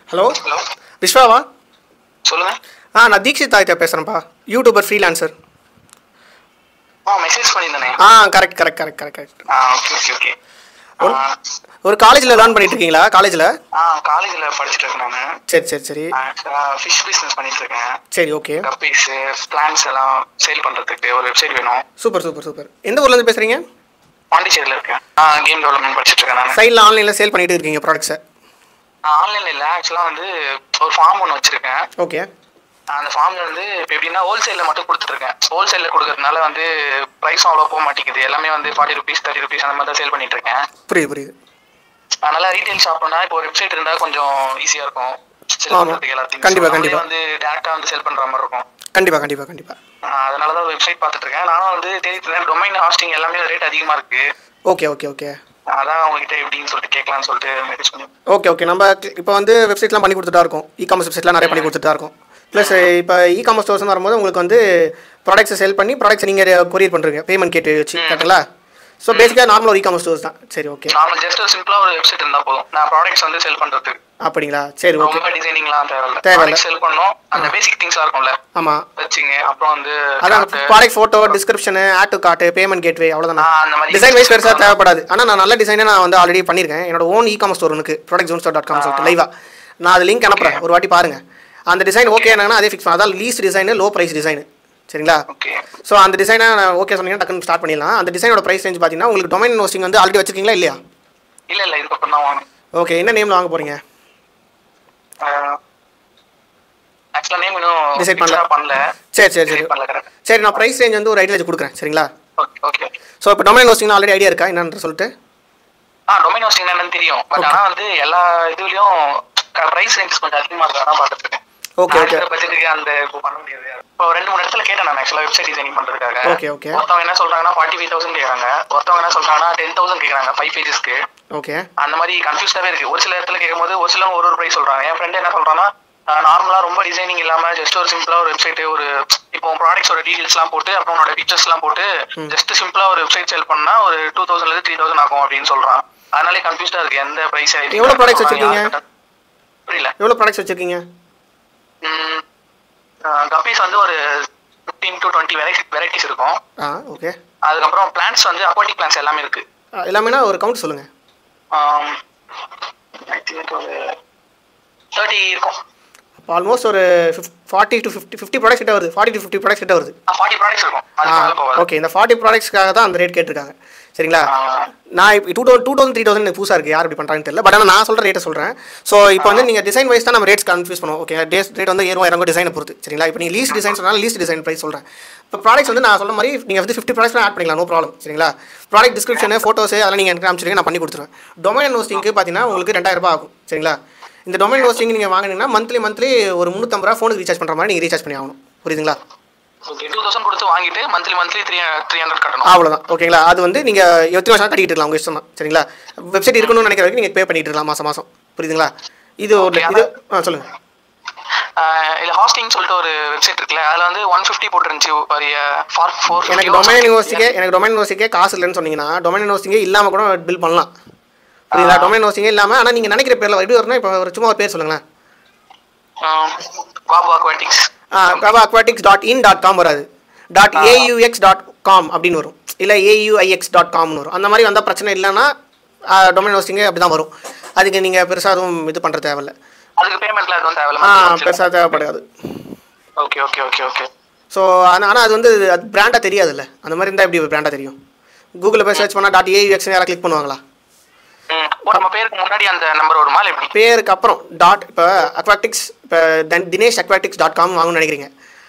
Hello hello விஸ்வாவா? சொல்லுங்க. நான் தீக்ஷித் ஆதித்யா பேசுகிறேன்ப்பா, யூடியூபர் ஃப்ரீலான்சர். மெசேஜ் பண்ணியிருந்தேனே. Correct correct correct correct correct. Okay okay okay. ஒரு காலேஜில் லேர்ன் பண்ணிட்டு இருக்கீங்களா? காலேஜில் காலேஜில் படிச்சுட்டு இருக்கேன் நான். சரி சரி சரி. ஃபிஷ் பிஸ்னஸ் பண்ணிட்டு இருக்கேன். சரி ஓகே. கப்பீஸ் பிளான்ஸ் எல்லாம் சேல் பண்ணுறதுக்கு ஒரு வெப்சைட் வேணும். Super super super. எந்த ஊர்லேருந்து பேசுகிறீங்க? பாண்டிச்சேரியில் இருக்கேன். கேம் டெவலப்மெண்ட் படிச்சுட்டு இருக்கேன் நான். சைடில் ஆன்லைனில் சேல் பண்ணிட்டு இருக்கீங்க ப்ராடக்ட்ஸை? ஆன்லைனில் இல்லை, ஆக்சுவலாக வந்து ஒரு ஃபார்ம் ஒன்று வச்சுருக்கேன். ஓகே. அந்த ஃபார்மில் வந்து இப்போ எப்படின்னா ஹோல்சேலில் மட்டும் கொடுத்துட்ருக்கேன். ஹோல்சேலில் கொடுக்கறதுனால வந்து ப்ரைஸும் அவ்வளோ போக மாட்டேங்குது. எல்லாமே வந்து 40 rupees 30 rupees அந்த மாதிரி தான் சேல் பண்ணிட்டு இருக்கேன். புரியுது புரியுது. அதனால ரீட்டைல் ஷாப்னா இப்போ ஒரு வெப்சைட் இருந்தால் கொஞ்சம் ஈஸியாக இருக்கும். கண்டிப்பாக கண்டிப்பாக வந்து டேரக்டாக வந்து சேல் பண்ணுற மாதிரி இருக்கும். கண்டிப்பாக கண்டிப்பாக கண்டிப்பாக. அதனால தான் வெப்சைட் பார்த்துட்டு இருக்கேன். நானும் வந்து தேடிட்டு டொமைன் ஹாஸ்டிங் எல்லாமே ரேட் அதிகமாக இருக்கு. Okay okay okay. அதான் உங்ககிட்ட எப்படின்னு சொல்லிட்டு கேட்கலான்னு சொல்லிட்டு மெசேஜ் பண்ணி. Okay okay. நம்ம இப்போ வந்து வெப்சைட்லாம் பண்ணி கொடுத்துட்டா இருக்கும், இ-காமர்ஸ் வெப்சைட்லாம் நிறைய பண்ணி கொடுத்துட்டா இருக்கும். ப்ளஸ் இப்போ இ-காமர்ஸ் ஸ்டோர்ஸ்னு வரும்போது உங்களுக்கு வந்து ப்ராடக்ட்ஸை செல் பண்ணி ப்ராடக்ட்ஸ் நீங்கள் கொரியர் பண்ணுறீங்க பேமெண்ட் கேட்டு வச்சு கரெக்டுங்களா? ஸோ பேசிக்காக நார்மல் ஒரு இ-காமர்ஸ் ஸ்டோர்ஸ் தான். சரி ஓகே. நார்மல் ஜஸ்ட் சிம்பிளாக ஒரு வெப்சைட் இருந்தால் போதும். நான் ப்ராடக்ட்ஸ் வந்து செல் பண்ணுறதுக்கு. அப்படிங்களா? சரி ஓகே. ரொம்ப டிசைனிங்லாம் தேவையில்லை. செல் பண்ணோம், அந்த பேசிக் திங்ஸ்லாம் இருக்கும்ல. ஆமாம் வச்சுங்க. அப்புறம் வந்து அதான் product photo, description, add to cart, payment gateway, அவ்வளோதான். அந்த மாதிரி டிசைன் வைஸ் பெருசாக தேவைப்படாது. ஆனால் நான் நல்ல டிசைனை நான் வந்து ஆல்ரெடி பண்ணியிருக்கேன். என்னோட ஓன் இ-காமர்ஸ் ஸ்டோர் எனக்கு productzone.com சொல்லிட்டு லைவா நான் அது லிங்க் அனுப்புகிறேன், ஒரு வாட்டி பாருங்கள். அந்த டிசைன் ஓகே என்னன்னா அதே ஃபிக்ஸ் பண்ண, அதான் least design, low price design. சரிங்களா? ஸோ அந்த டிசைனை நான் ஓகே சொன்னீங்கன்னா டக்குன்னு ஸ்டார்ட் பண்ணிடலாம். அந்த டிசைனோட ப்ரைஸ் ரேஞ்ச் பார்த்தீங்கன்னா உங்களுக்கு டொமைன் ஹோஸ்டிங் வந்து ஆல்ரெடி வச்சிருக்கீங்களா இல்லையா? இல்லை இதுக்கப்புறம் தான் வாங்க. ஓகே. என்ன நேமில் வாங்க போகிறீங்க? ஆக்சுவலாக நேம் இன்னும் டிசைட் பண்ணல. சரி சரி சரி சரி. நான் ப்ரைஸ் ரேஞ்ச் வந்து ஒரு ஐடியா வச்சு கொடுக்குறேன். சரிங்களா? Okay okay. ஸோ இப்போ டொமைன் ஹோஸ்டிங் ஆல்ரெடி ஐடியா இருக்கா என்னன்னு சொல்லிட்டு? டொமைன் ஹோஸ்டிங் என்னன்னு தெரியும். பட் ஆனால் வந்து எல்லா இதுலேயும் ப்ரைஸ் ரேஞ்ச் கொஞ்சம் அதிகமாக இருக்கு. அதான் பார்த்துட்டு இருக்கேன். Okay okay. பட்ஜெட்டுக்கு அந்த இப்போ பண்ண முடியாது. இப்போ 2-3 இடத்துல கேட்டேன் நான் ஆக்சுவலாக வெப்சைட் டிசைனிங் பண்ணுறதுக்காக. Okay okay. ஒருத்தவங்க என்ன சொல்கிறாங்கன்னா 45,000 கேட்குறாங்க, ஒருத்தவங்க என்ன சொல்கிறாங்கன்னா 10,000 கேட்குறாங்க 5 pagesக்கு. ஓகே. அந்த மாதிரி கன்ஃபியூஸ்டாகவே இருக்குது. ஒரு சில இடத்துல கேட்கும்போது ஒரு சிலவங்க ஒரு ப்ரைஸ் சொல்கிறாங்க. என் ஃப்ரெண்டு என்ன சொல்கிறான்னா நார்மலாக ரொம்ப டிசைனிங் இல்லாமல் ஜஸ்ட் ஒரு சிம்பிளாக ஒரு வெப்சைட்டு, ஒரு இப்போ ப்ராடக்ட்ஸோட டீடைல்ஸ்லாம் போட்டு அப்புறம் உன்னோட பிக்சர்ஸ்லாம் போட்டு ஜஸ்ட் சிம்பிளாக ஒரு வெப்சைட் செல் பண்ணால் ஒரு 2,000 3,000 ஆகும் அப்படின்னு சொல்கிறான். அதனாலே கன்ஃபியூஸ்டாக இருக்குது எந்த ப்ரைஸ். எவ்வளோ ப்ராடக்ட்ஸ் வச்சுருக்கீங்க? புரியல. எவ்வளோ ப்ராடக்ட்ஸ் வச்சுருக்கீங்க? கப்பீஸ் வந்து ஒரு 15 to 20 வெரைட்டிஸ் இருக்கும். ஓகே. அதுக்கப்புறம் பிளான்ஸ் வந்து அக்வாட்டிக் பிளான்ஸ் எல்லாமே இருக்கு. எல்லாமேனா ஒரு கவுண்ட் சொல்லுங்க. ஐ திங்க் ஒரு 30 இருக்கும். ஆல்மோஸ்ட் ஒரு 40 to 50 ப்ராடக்ட்ஸ் கிட்ட வருது. 40 to 50 ப்ராடக்ட்ஸ் கிட்ட வருது. 40 ப்ராடக்ட்ஸ் இருக்கும். ஓகே. இந்த 40 ப்ராடக்ட்ஸ்க்காக தான் அந்த ரேட் கேட்டிருக்காங்க. சரிங்களா? நான் இப்போ 2,000 3,000 புதுசாக இருக்குது, யார் இப்படி பண்ணுறாங்கன்னு தெரியல. பட் ஆனால் நான் சொல்கிற ரேட்டை சொல்கிறேன். ஸோ இப்போ வந்து நீங்கள் டிசைன் வைஸ் தான் நம்ம ரேட்ஸ் கன்ஃபியூஸ் பண்ணுவோம். ஓகே. ரேட் வந்து ஏறும் இறங்கும் டிசைனை பொறுத்து. சரிங்களா? இப்போ நீங்கள் லீஸ்ட் டிசைன் சொன்னால் லீஸ்ட் டிசைன் ப்ரைஸ் சொல்கிறேன். இப்போ ப்ராடக்ட்ஸ் வந்து நான் சொல்கிற மாதிரி நீங்கள் வந்து 50 ப்ராடக்ட்ஸ் ஆட் பண்ணிக்கலாம், நோ ப்ராப்ளம். சரிங்களா? ப்ராடக்ட் டிஸ்கிரிப்ஷனு, ஃபோட்டோஸ் அதெல்லாம் நீங்கள் எனக்கு காமிச்சிருக்கீங்க, நான் பண்ணி கொடுத்துருவேன். டொமைன் ஹோஸ்டிங்க்கு பார்த்தீங்கன்னா உங்களுக்கு 2,000 ரூபாய் ஆகும். சரிங்களா? இந்த டொமைன் ஹோஸ்டிங் நீங்கள் வாங்கினீங்கன்னா மந்த்லி ஒரு 350 ரூபா ஃபோனுக்கு ரீசார்ஜ் பண்ணுற மாதிரி நீங்கள் ரீசார்ஜ் பண்ணி ஆகணும். புரியுதுங்களா? ஓகே. 2,000 கொடுத்து வாங்கிட்டு மந்த்லி 300 கட்டணும். அவ்வளோதான். ஓகேங்களா? அது வந்து நீங்கள் எத்தனை வருஷம் கட்டிட்டு இருக்கலாம், உங்கள் இஷ்டம் தான். சரிங்களா? வெப்சைட் இருக்கணும்னு நினைக்கிற வரைக்கும் நீங்கள் பே பண்ணிட்டு இருக்கலாம் மாதம். புரியுதுங்களா? இது ஒரு இது சொல்லுங்கள். இல்லை ஹாஸ்டிங் சொல்லிட்டு ஒரு வெப்சைட் இருக்குல்ல, அதில் வந்து 150 போட்டுருந்துச்சு. எனக்கு டொமைன் ஹோஸ்டிங்கே காசு இல்லைன்னு சொன்னீங்கன்னா டொமைன் ஹோஸ்டிங்கே இல்லாமல் கூட பில் பண்ணலாம். புரியுதா? டொமைன் ஹோஸ்டிங்கே இல்லாமல் ஆனால் நீங்கள் நினைக்கிற பேரில் எப்படி வரும்னா இப்போ ஒரு சும்மா ஒரு பேர் சொல்லுங்களேன். aquatics.in.com வராது, .aux.com அப்படின்னு வரும், இல்லை AUIX.comனு வரும். அந்த மாதிரி வந்தால் பிரச்சனை இல்லைன்னா டொமைன் ஹோஸ்டிங்கே அப்படி தான் வரும். அதுக்கு நீங்கள் பெருசாக எதுவும் இது பண்ணுற தேவையில்லை. அதுக்கு பேமெண்ட்ல எதுவும் தேவையில்லை, பெருசாக தேவைப்படாது. Okay okay okay okay. So ஆனால் அது வந்து அது பிராண்டாக தெரியாதுல்ல. அந்த மாதிரி இருந்தால் எப்படி பிராண்டாக தெரியும்? கூகுளில் போய் சர்ச் பண்ணால் .aux யாராவது கிளிக் பண்ணுவாங்களா? நம்ம பேருக்கு முன்னாடி அந்த நம்பர் வருமா? எப்படி பேருக்கு அப்புறம் இப்போ aquatics, இப்போ dinesh.aquatics.com வாங்கணும்னு நினைக்கிறீங்க,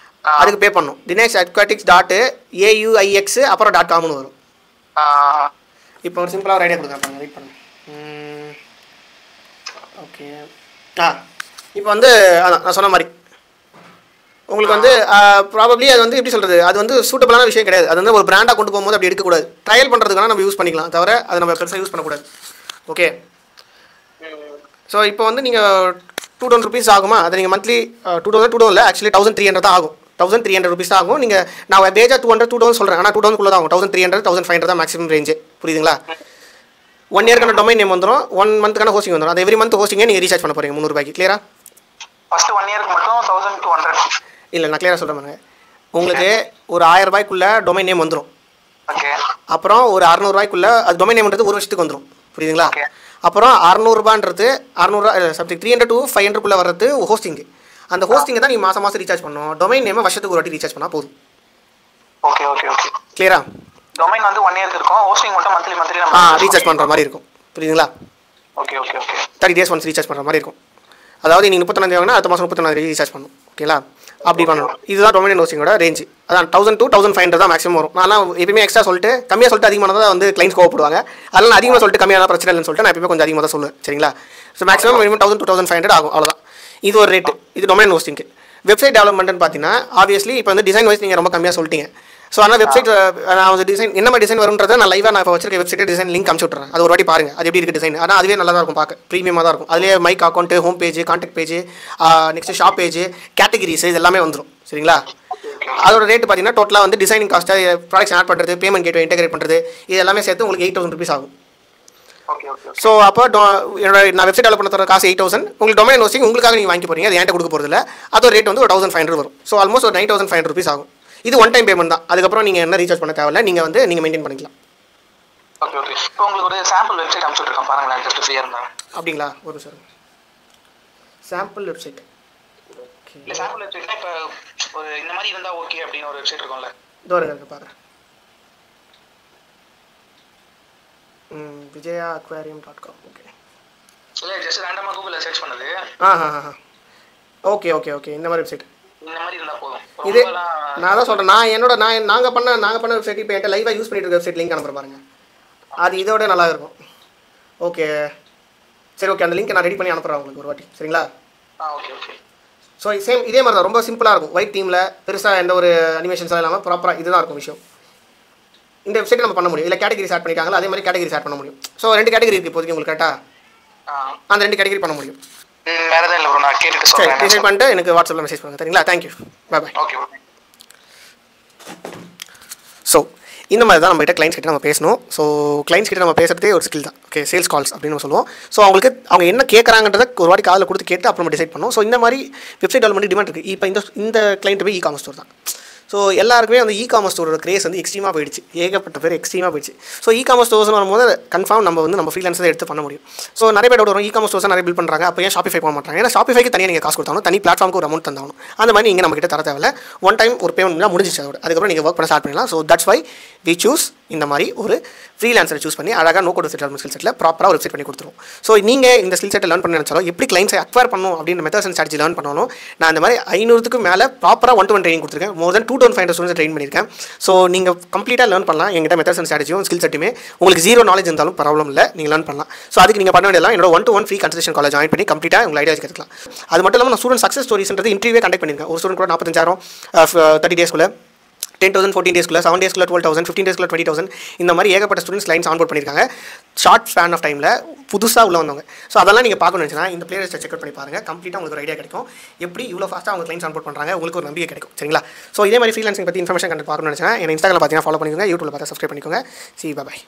அதுக்கு பே பண்ணணும். dinesh.aquatics.aux அப்புறம் .comனு வரும். இப்போ ஒரு சிம்பிளாக ஒரு ஐடியா கொடுங்க, பாருங்க, வெயிட் பண்ணுங்க. ஓகே. இப்போ வந்து அதான் நான் சொன்ன மாதிரி உங்களுக்கு வந்து ப்ராபப்ளி அது வந்து எப்படி சொல்கிறது, அது வந்து சூட்டபிளான விஷயம் கிடையாது. அது வந்து ஒரு பிராண்டாக கொண்டு போகும்போது அப்படி எடுக்கக்கூடாது. ட்ரையல் பண்ணுறதுக்கான நம்ம யூஸ் பண்ணிக்கலாம், தவிர அதை நம்ம பெருசாக யூஸ் பண்ணக்கூடாது. ஓகே. ஸோ இப்போ வந்து நீங்கள் 2,000 rupees ஆகுமா? அதை நீங்கள் மந்த்லி 2,000 இல்லை, ஆக்சுவலி 1,300 தான் ஆகும். 1,300 rupees தான் ஆகும். நீங்கள் நான் பேஜாக 200 சொல்கிறேன், ஆனால் 2,000 தான் ஆகும். 1,300 1,500 தான் மேக்ஸிமம் ரேஞ்சு. புரியுதுங்களா? 1 இயர்க்கான டொமைன் நேம் வந்துடும், 1 மந்த்துக்கான ஹோஸ்டிங் வந்துடும். அது எவ்ரி மந்த் ஹோஸ்டிங்கே நீங்கள் ரீசார்ஜ் பண்ண போகிறீங்க 300 ரூபாய்க்கு. கிளியரா? ஃபர்ஸ்ட் 1 இயருக்கு மட்டும் 1200. இல்லை, நான் கிளியராக சொல்கிறேன் பாருங்க. உங்களுக்கு ஒரு 1000 ரூபாய்க்குள்ளே டொமைன் நேம் வந்துடும். ஓகே. அப்புறம் ஒரு 600 ரூபாய்க்குள்ளே அது டொமைன் நேம்ன்றது 1 வருஷத்துக்கு வந்துடும். புரியுதுங்களா? அப்புறம் 600 ரூபான்றது 600 சம்திங் 300 to 500 வர்றது ஹோஸ்டிங்கு. அந்த ஹோஸ்டிங்கை தான் நீங்கள் மாதம் ரீசார்ஜ் பண்ணணும். டொமைன் நேமை வருஷத்துக்கு ஒரு வாட்டி ரீசார்ஜ் பண்ணால் போதும். Okay okay okay. கிளியரா? டொமைன் வந்து 1 இயருக்கு இருக்கும், ஹோஸ்டிங் மட்டும் மந்த்லி நம்ம ரீசார்ஜ் பண்ணுற மாதிரி இருக்கும். புரியுதுங்களா? Okay okay okay. 30 days once recharge பண்ணுற மாதிரி இருக்கும். அதாவது நீங்கள் 34 வாங்கினா அடுத்த மாதம் 34 ரீசார்ஜ் பண்ணணும். ஓகேங்களா? அப்படி பண்ணணும். இதுதான் டொமைன் ஹோஸ்டிங்கோட ரேஞ்சு. அதான் 1000 to 1500 தான் மேக்ஸிமம் வரும். நான் எப்பயுமே எக்ஸ்ட்ரா சொல்லிட்டு கம்மியாக சொல்லிட்டு அதிகமானதாக வந்து கிளைண்ட்ஸ் கோவப்படுவாங்க. அதெல்லாம் அதிகமாக சொல்லிட்டு கம்மியான பிரச்சனை இல்லைன்னு சொல்லிட்டு நான் எப்பயுமே கொஞ்சம் அதிகமாக தான் சொல்லுவேன். சரிங்களா? ஸோ மேக்ஸிமம் மினிமம் 1000 to 1500 ஆகும். அவ்வளோதான். இது ஒரு ரேட்டு. இது டொமைன் ஹோஸ்டிங்க்கு. வெப்சைட் டெவலப்மெண்ட்னு பார்த்தீங்கன்னா ஆப்வியஸ்லி இப்போ வந்து டிசைன் வைஸ் நீங்கள் ரொம்ப கம்மியாக சொல்லிட்டீங்க. ஸோ ஆனால் வெப்சைட் நான் வந்து டிசைன் என்ன மாதிரி டிசைன் வரும்ன்றதை நான் லைவாக நான் இப்போ வச்சிருக்க வெப்சைட் டிசைன் லிங்க் அனுப்பிச்சு விட்றேன். அது ஒரு வாட்டி பாருங்கள், அது எப்படி இருக்குது டிசைன். ஆனால் அதுவே நல்லா தான் இருக்கும், பார்க்க ப்ரீமியமாக தான் இருக்கும். அதுலேயே my account, home page, contact page, next shop page, categories இது எல்லாமே வந்துடும். சரிங்களா? அதோட ரேட்டு பார்த்தீங்கன்னா டோட்டலாக வந்து டிசைனிங் காஸ்ட்டு, ப்ராடக்ட்ஸ் ஆட் பண்ணுறது, பேமெண்ட் கேட்வே இன்டெகிரேட் பண்ணுறது, இது எல்லாமே சேர்த்து உங்களுக்கு 8000 rupees ஆகும். ஸோ அப்போ என்னோட நான் வெப்சைட் டெவலப் பண்ண தர காசு 8000. உங்களுக்கு டொமைன் ஹோஸ்டிங் உங்களுக்காக நீங்கள் வாங்கி போகிறீங்க, அது என்கிட்ட கொடுக்க போகிறதில்ல. அதோட ரேட் வந்து ஒரு 1500 வரும். ஸோ ஆல்மோஸ்ட் ஒரு 9500 rupees ஆகும். இது ஒன் டைம் பேமெண்ட் தான். அதுக்கப்புறம் நீங்கள் என்ன ரீசார்ஜ் பண்ண தேவையில்ல, நீங்கள் மெயின்டைன் பண்ணிக்கலாம். Okay okay. இப்போ உங்களுக்கு ஒரு சாம்பிள் வெப்சைட் அனுப்பிச்சுட்ருக்கேன் பாருங்களேன், ஜஸ்ட் ஃப்ரீயாக இருந்தாங்க. அப்படிங்களா? ஒரு சார் சாம்பிள் வெப்சைட். ஓகே. இல்லை சாம்பிள் வெப்சைட்னா இப்போ ஒரு இந்த மாதிரி இருந்தால் ஓகே அப்படின்னு ஒரு வெப்சைட் இருக்கும்ல, இதோ இருக்கு பார்க்குறேன். vijayaquarium.com. ஓகே. இல்லை ஜஸ்ட் ரேண்டமாக கூகுளில் சர்ச் பண்ணது. Okay okay okay. இந்த மாதிரி வெப்சைட் இந்த மாதிரி இருந்தால் போதும். இது நான் தான் சொல்கிறேன். நாங்கள் பண்ண வெப்சைட் இப்போ என்கிட்ட லைவாக யூஸ் பண்ணிட்டு இருக்க வெப்சைட் லிங்க் அனுப்புகிறேன் பாருங்கள். அது இதோட நல்லா இருக்கும். ஓகே சரி, ஓகே. அந்த லிங்க் நான் ரெடி பண்ணி அனுப்புகிறேன் உங்களுக்கு ஒரு வாட்டி. சரிங்களா? Okay okay. ஸோ சேம் இதே மாதிரி தான், ரொம்ப சிம்பிளாக இருக்கும். ஒயிட் தீமில் பெருசாக எந்த ஒரு அனிமேஷன்ஸாக இல்லாமல் ப்ராப்பராக இதுதான் இருக்கும் விஷயம். இந்த வெப்சைட் நம்ம பண்ண முடியும். இல்லை கேட்டகிரிஸ் ஆட் பண்ணிட்டாங்களா, அதே மாதிரி கேட்டகிரிஸ் ஆட் பண்ண முடியும். ஸோ 2 கேட்டகிரி இருக்குது இப்போதைக்கு உங்களுக்கு. கரெக்டாக அந்த 2 கேட்டகிரி பண்ண முடியும். வேறு எதாவது இல்லை ப்ரோ, நான் கேட்டுட்டு சொல்கிறேன். டிசைட் பண்ணிட்டு எனக்கு வாட்ஸ்அப்பில் மெசேஜ் பண்ணுங்கள். சரிங்களா? Thank you, bye bye. Okay. So இந்த மாதிரி தான் நம்மகிட்ட கிளைண்ட்ஸ் கிட்ட நம்ம பேசணும். ஸோ கிளைண்ட்ஸ் கிட்ட நம்ம பேசுகிறதே ஒரு ஸ்கில் தான். ஓகே, சேல்ஸ் கால்ஸ் அப்படின்னு நம்ம சொல்லுவோம். ஸோ அவங்க என்ன கேட்குறாங்கன்றத ஒரு வாட்டி காதில் கொடுத்து கேட்டு அப்புறம் டிசைட் பண்ணணும். ஸோ இந்த மாதிரி வெப்சைட் டெவலப்மெண்ட் டிமாண்ட் இருக்குது. இப்போ இந்த கிளைண்ட் போய் இ-காமர்ஸ் ஸ்டோர் தான். ஸோ எல்லாருக்குமே வந்து இ-காமர்ஸ் ஸ்டோரோட கிரேஸ் வந்து எக்ஸ்ட்ரீமாக போயிடுச்சு. ஏகப்பட்ட பேர் எக்ஸ்ட்ரீமாக போயிடுச்சு. ஸோ இ-காமர்ஸ் ஸ்டோர்ஸ்னு வரும்போது கன்ஃபார்ம் நம்ம ஃப்ரீலான்ஸை எடுத்து பண்ண முடியும். ஸோ நிறைய பேர் வரும் இ-காமர்ஸ் ஸ்டோர்ஸ் நிறைய பில் பண்ணுறாங்க. அப்போ ஏன் ஷாப்பிஃபை பண்ண மாட்டாங்க? ஏன்னா ஷாப்பிஃபைக்கு தனியாக நீங்கள் காசு கொடுத்தாலும் தனி பிளாட்ஃபார்முக்கு ஒரு அமௌண்ட் தந்தாலும் அந்த மாதிரி நீங்கள் நம்மகிட்ட தர தேவையில்ல. ஒன் டைம் ஒரு பேமெண்ட் முடிஞ்சிச்சு, அதுக்கப்புறம் நீங்கள் ஒர்க் பண்ண ஸ்டார்ட் பண்ணலாம். So that's why we choose இந்த மாதிரி ஒரு ஃப்ரீலான்ஸரை சூஸ் பண்ணி அழகாக நோ கோட் வெப்சைட் ஸ்கில் செட்டில் ப்ராப்பராக ஒரு வெப்சைட் பண்ணி கொடுத்துருவோம். ஸோ நீங்கள் இந்த ஸ்கில் செட்டை லேர்ன் பண்ண நினச்சாலும் எப்படி கிளைண்ட்ஸை அக்வயர் பண்ணணும் அப்படின்ற மெத்தட்ஸ் அண்ட் ஸ்ட்ராட்டஜி லேர்ன் பண்ணணும். நான் இந்த மாதிரி 500க்கு மேலே ப்ராப்பராக 1-to-1 ட்ரைனிங் கொடுத்துருக்கேன். மோர் தென் 2500 ஸ்டூடெண்ட்ஸ் ட்ரெயின் பண்ணியிருக்கேன். ஸோ நீங்கள் கம்ப்ளீட்டாக லேர்ன் பண்ணலாம். எங்கிட்ட மெத்தட்ஸ் அண்ட் ஸ்ட்ராட்டஜியும் ஸ்கில் செட்டுமே உங்களுக்கு 0 நாலேஜ் இருந்தாலும் ப்ராப்ளம் இல்லை, நீங்கள் லேர்ன் பண்ணலாம். ஸோ அதுக்கு நீங்கள் பண்ண வேண்டியதெல்லாம் என்னோட 1-to-1 free consultation college join பண்ணி கம்ப்ளீட்டாக உங்கள் ஐடியாஸ் கற்றுக்கலாம். அது மட்டும் இல்லாமல் நான் ஸ்டூடெண்ட் சக்ஸஸ் ஸ்டோரிஸ்ன்றது இன்டர்வியூ கண்டக்ட் பண்ணியிருக்கேன். ஒரு ஸ்டூடெண்ட் கூட 45,000 30 டேஸ்க்குள்ள, 10,000 14 டேஸ்க்குள்ள, 7 டேஸ்க்குள்ள 12,000, 15 டேஸ்க்குள்ள 20,000 இந்த மாதிரி ஏகப்பட்ட ஸ்டூடெண்ட்ஸ் லைன்ஸ் ஆன்போர்ட் பண்ணியிருக்காங்க ஷார்ட் ஸ்பேன் ஆஃப் டைமில் புதுசாக உள்ள வந்தவங்க. ஸோ அதெல்லாம் நீங்கள் பார்க்கணும்னு நினச்சினா இந்த பிளேலிஸ்ட்டை செக் அவுட் பண்ணி பாருங்கள். கம்ப்ளீட்டாக உங்களுக்கு ஒரு ஐடியா கிடைக்கும். எப்படி இவ்வளோ ஃபாஸ்ட்டாக அவங்க கிளைண்ட்ஸ் ஆன்போர்ட் பண்ணுறாங்க, உங்களுக்கு ஒரு நம்பிக்கை கிடைக்கும். சரிங்களா? ஸோ இதே மாதிரி ஃப்ரீலான்சிங் பற்றி இன்ஃபர்மேஷன் கண்டு பார்க்கணும்னு நினச்சினா என் இன்ஸ்டாகிராமில் பார்த்தீங்கன்னா ஃபாலோ பண்ணிக்கோங்க, யூடியூப்ல பார்த்தா சப்ஸ்கிரைப் பண்ணிக்கோங்க. See by.